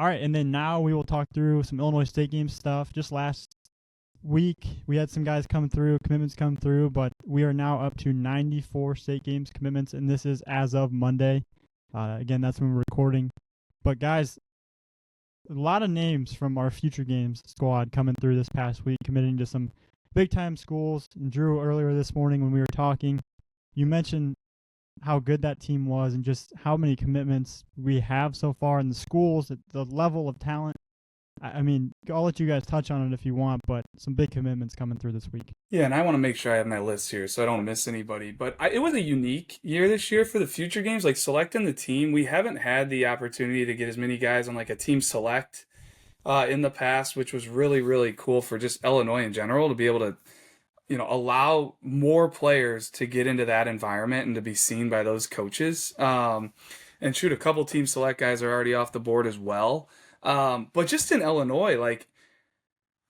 All right, and then now we will talk through some Illinois State game stuff. Just last week, we had some guys come through, commitments come through, but we are now up to 94 state games commitments, and this is as of Monday. Again, that's when we're recording. But guys, a lot of names from our future games squad coming through this past week, committing to some big time schools. And Drew, earlier this morning when we were talking, you mentioned how good that team was and just how many commitments we have so far in the schools, the level of talent. I mean, I'll let you guys touch on it if you want, but some big commitments coming through this week. Yeah, and I want to make sure I have my list here so I don't miss anybody. But it was a unique year this year for the future games. Like selecting the team, we haven't had the opportunity to get as many guys on like a team select in the past, which was really, really cool for just Illinois in general to be able to, allow more players to get into that environment and to be seen by those coaches. And shoot, a couple team select guys are already off the board as well. But just in Illinois, like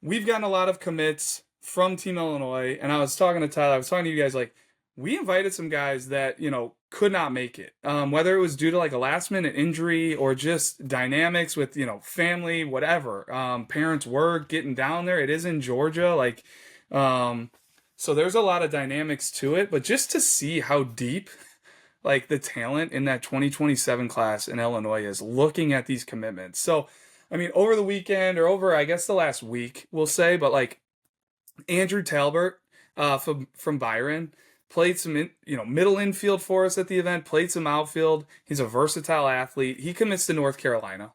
we've gotten a lot of commits from Team Illinois, and I was talking to Tyler, I was talking to you guys, like we invited some guys that, could not make it. Whether it was due to like a last minute injury or just dynamics with, family, whatever. Parents were getting down there. It is in Georgia. Like, so there's a lot of dynamics to it, but just to see how deep like the talent in that 2027 class in Illinois is looking at these commitments. So, I mean, over the weekend or over, I guess the last week we'll say, but like Andrew Talbert from Byron played some, middle infield for us at the event, played some outfield. He's a versatile athlete. He commits to North Carolina.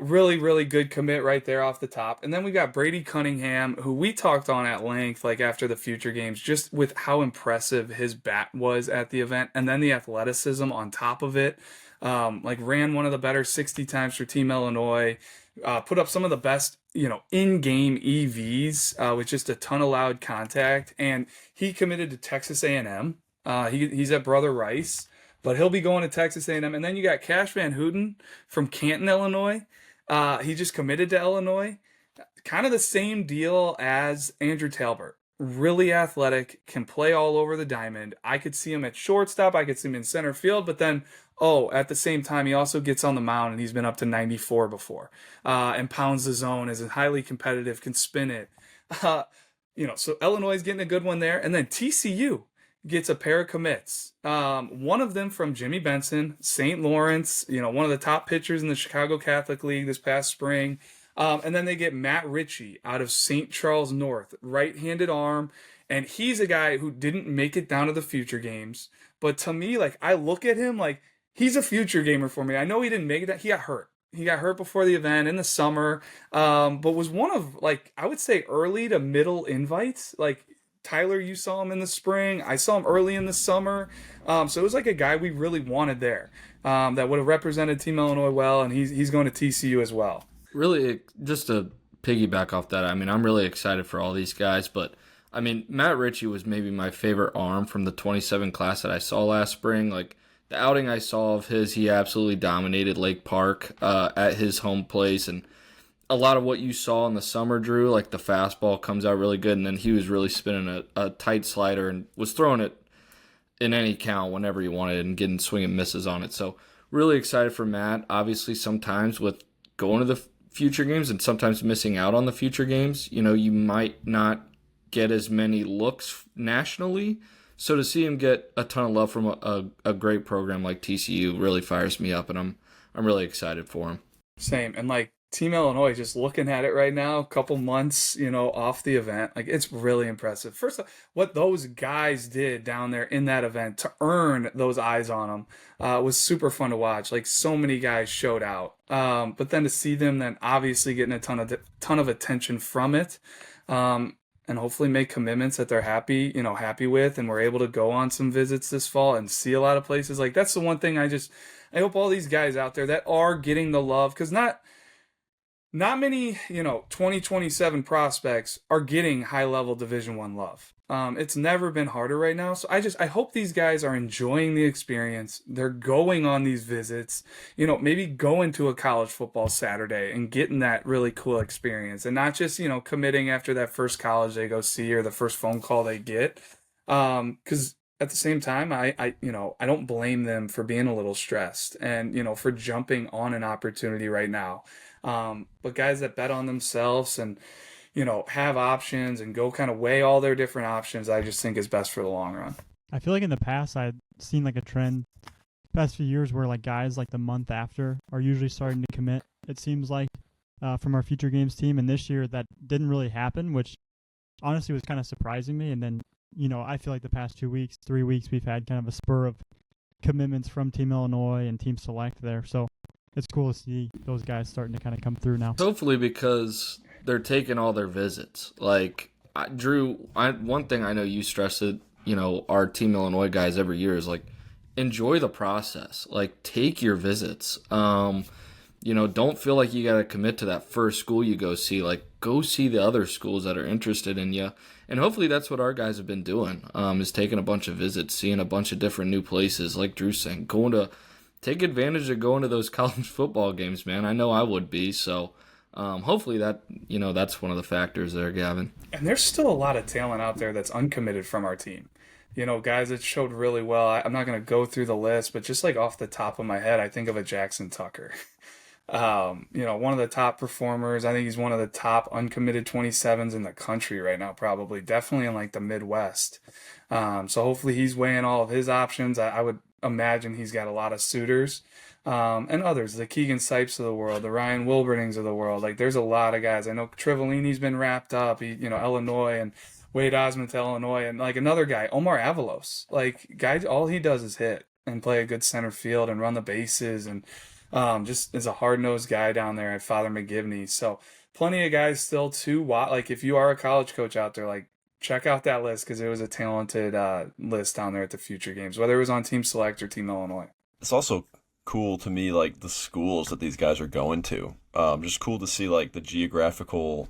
Really, really good commit right there off the top. And then we got Brady Cunningham, who we talked on at length, like after the future games, just with how impressive his bat was at the event. And then the athleticism on top of it. Like ran one of the better 60 times for Team Illinois, put up some of the best, in-game EVs with just a ton of loud contact. And he committed to Texas A&M. He's at Brother Rice. But he'll be going to Texas A&M. And then you got Cash Van Houten from Canton, Illinois. He just committed to Illinois. Kind of the same deal as Andrew Talbert. Really athletic, can play all over the diamond. I could see him at shortstop. I could see him in center field. But then, at the same time, he also gets on the mound, and he's been up to 94 before. And pounds the zone, is highly competitive, can spin it. So Illinois is getting a good one there. And then TCU gets a pair of commits. One of them from Jimmy Benson, St. Lawrence, one of the top pitchers in the Chicago Catholic League this past spring. And then they get Matt Ritchie out of St. Charles North, right-handed arm. And he's a guy who didn't make it down to the future games. But to me, like, I look at him like he's a future gamer for me. I know he didn't make it. He got hurt. He got hurt before the event in the summer, but was one of, like, I would say early to middle invites. Like, Tyler, you saw him in the spring. I saw him early in the summer. So it was like a guy we really wanted there that would have represented Team Illinois well, and he's going to TCU as well. Really, just to piggyback off that, I mean, I'm really excited for all these guys, but I mean, Matt Ritchie was maybe my favorite arm from the 27 class that I saw last spring. Like, the outing I saw of his, he absolutely dominated Lake Park at his home place, and a lot of what you saw in the summer, Drew, like the fastball comes out really good, and then he was really spinning a tight slider and was throwing it in any count whenever he wanted and getting swing and misses on it. So really excited for Matt. Obviously, sometimes with going to the future games and sometimes missing out on the future games, you might not get as many looks nationally. So to see him get a ton of love from a great program like TCU really fires me up, and I'm really excited for him. Same. And like Team Illinois, just looking at it right now, a couple months, off the event, like it's really impressive. First, what those guys did down there in that event to earn those eyes on them was super fun to watch. Like so many guys showed out, but then to see them then obviously getting a ton of attention from it, and hopefully make commitments that they're happy with, and we're able to go on some visits this fall and see a lot of places. Like that's the one thing I hope all these guys out there that are getting the love, because not many, 2027 prospects are getting high-level Division I love. It's never been harder right now. So I hope these guys are enjoying the experience. They're going on these visits, maybe going to a college football Saturday and getting that really cool experience, and not just, committing after that first college they go see or the first phone call they get. Because at the same time, I don't blame them for being a little stressed and, for jumping on an opportunity right now. But guys that bet on themselves and, have options and go kind of weigh all their different options, I just think is best for the long run. I feel like in the past I'd seen like a trend past few years where like guys like the month after are usually starting to commit. It seems like from our future games team, and this year that didn't really happen, which honestly was kind of surprising me. And then I feel like the past 2 weeks, 3 weeks, we've had kind of a spur of commitments from Team Illinois and Team Select there. So it's cool to see those guys starting to kind of come through now. Hopefully, because they're taking all their visits. Like, Drew, one thing I know you stress it, our Team Illinois guys every year is like, enjoy the process. Like, take your visits. Don't feel like you got to commit to that first school you go see. Like, go see the other schools that are interested in you. And hopefully that's what our guys have been doing, is taking a bunch of visits, seeing a bunch of different new places. Like Drew's saying, take advantage of going to those college football games, man. I know I would be. So hopefully that's one of the factors there, Gavin. And there's still a lot of talent out there that's uncommitted from our team. Guys that showed really well. I'm not going to go through the list, but just like off the top of my head, I think of a Jackson Tucker. One of the top performers. I think he's one of the top uncommitted 27s in the country right now, probably. Definitely in like the Midwest. So hopefully he's weighing all of his options. I would imagine he's got a lot of suitors. And others, the Keegan Sipes of the world, the Ryan Wilburnings of the world. Like, there's a lot of guys. I know Trivellini's been wrapped up, Illinois, and Wade Osmond to Illinois, and like another guy, Omar Avalos. Like, guys, all he does is hit and play a good center field and run the bases, and just is a hard-nosed guy down there at Father McGivney. So plenty of guys still to watch. Like, if you are a college coach out there, like, check out that list, because it was a talented list down there at the Future Games, whether it was on Team Select or Team Illinois. It's also cool to me, like, the schools that these guys are going to. Just cool to see, like, the geographical,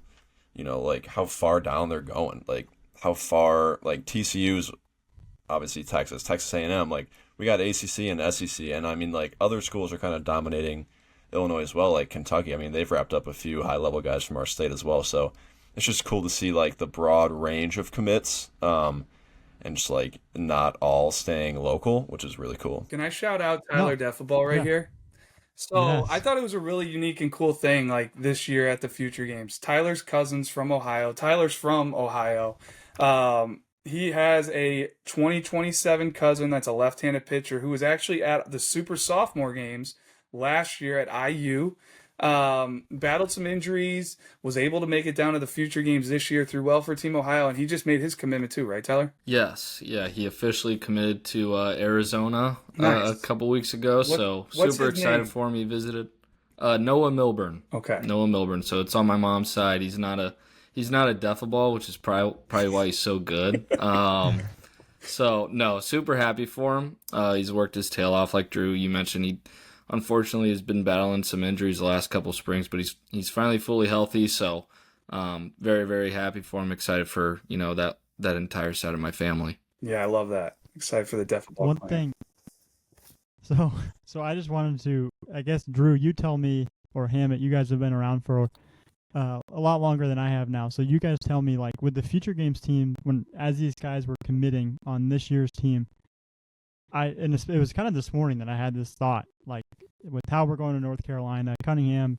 like, how far down they're going. Like, how far, like, TCU's obviously Texas A&M, like, we got ACC and SEC, and I mean, like, other schools are kind of dominating Illinois as well, like Kentucky. I mean, they've wrapped up a few high-level guys from our state as well, so it's just cool to see, like, the broad range of commits, and just, like, not all staying local, which is really cool. Can I shout out Tyler Defaball here? So yes. I thought it was a really unique and cool thing, like, this year at the Future Games. Tyler's cousin's from Ohio. Tyler's from Ohio. He has a 2027 cousin that's a left-handed pitcher who was actually at the Super Sophomore Games last year at IU. Battled some injuries, was able to make it down to the Future Games this year through well for Team Ohio, and he just made his commitment too, right, Tyler? Yes. Yeah, he officially committed to Arizona a couple weeks ago, so super excited for him. He visited Noah Milburn. Okay. Noah Milburn, so it's on my mom's side. He's not a Defaball, which is probably why he's so good. So, no, super happy for him. He's worked his tail off, like Drew, you mentioned. He unfortunately has been battling some injuries the last couple springs, but he's finally fully healthy. So, very, very happy for him. Excited for that entire side of my family. Yeah, I love that. Excited for the Defaball. One thing. So I just wanted to, I guess, Drew, you tell me, or Hammett, you guys have been around for a lot longer than I have now. So you guys tell me, like, with the Future Games team, as these guys were committing on this year's team, it was kind of this morning that I had this thought, like, with how we're going to North Carolina, Cunningham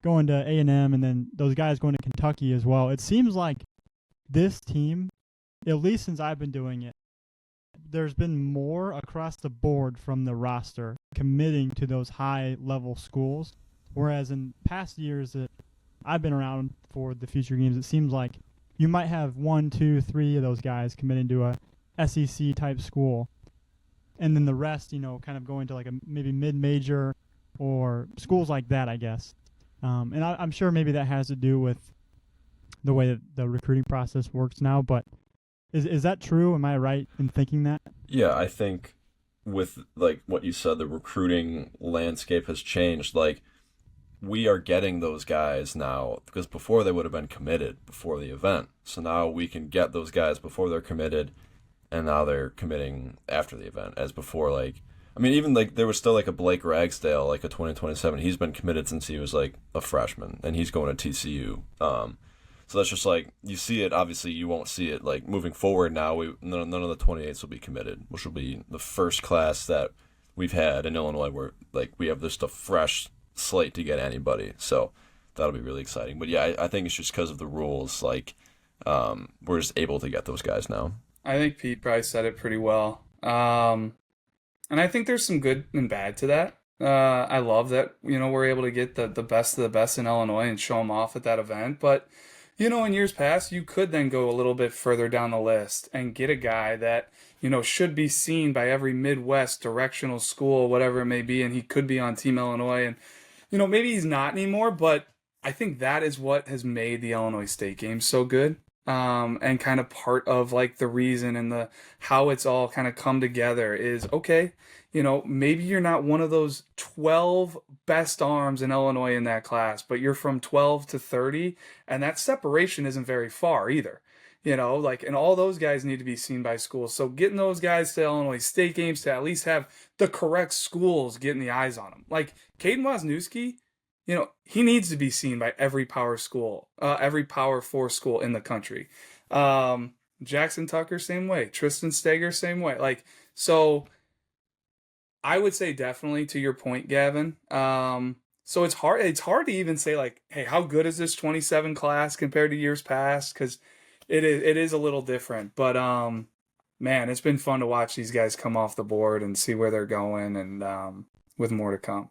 going to A&M, and then those guys going to Kentucky as well. It seems like this team, at least since I've been doing it, there's been more across the board from the roster committing to those high-level schools, whereas in past years that I've been around for the Future Games, it seems like you might have 1, 2, 3 of those guys committing to a SEC type school, and then the rest, kind of going to like a maybe mid-major or schools like that, I guess. And I'm sure maybe that has to do with the way that the recruiting process works now, but is that true? Am I right in thinking that? Yeah, I think with, like, what you said, the recruiting landscape has changed. Like, we are getting those guys now, because before they would have been committed before the event. So now we can get those guys before they're committed, and now they're committing after the event, as before, like, I mean, even, like, there was still, like, a Blake Ragsdale, like, a 2027. He's been committed since he was, like, a freshman, and he's going to TCU. So that's just like, you see it, obviously you won't see it like moving forward now. None of the 28s will be committed, which will be the first class that we've had in Illinois where like we have just a fresh slate to get anybody. So that'll be really exciting. But yeah, I think it's just because of the rules, like we're just able to get those guys now. I think Pete probably said it pretty well. And I think there's some good and bad to that. I love that, we're able to get the best of the best in Illinois and show them off at that event. But, in years past, you could then go a little bit further down the list and get a guy that, should be seen by every Midwest directional school, whatever it may be, and he could be on Team Illinois. And, maybe he's not anymore, but I think that is what has made the Illinois State Games so good. And kind of part of like the reason and the how it's all kind of come together is, okay, maybe you're not one of those 12 best arms in Illinois in that class, but you're from 12 to 30, and that separation isn't very far either. And all those guys need to be seen by schools. So getting those guys to Illinois State Games to at least have the correct schools getting the eyes on them. Like Caden Wozniewski, he needs to be seen by every power school, every power 4 school in the country. Jackson Tucker, same way. Tristan Steger, same way. Like, so I would say definitely to your point, Gavin. So it's hard to even say like, hey, how good is this 27 class compared to years past? Because it is a little different. But man, it's been fun to watch these guys come off the board and see where they're going, and with more to come.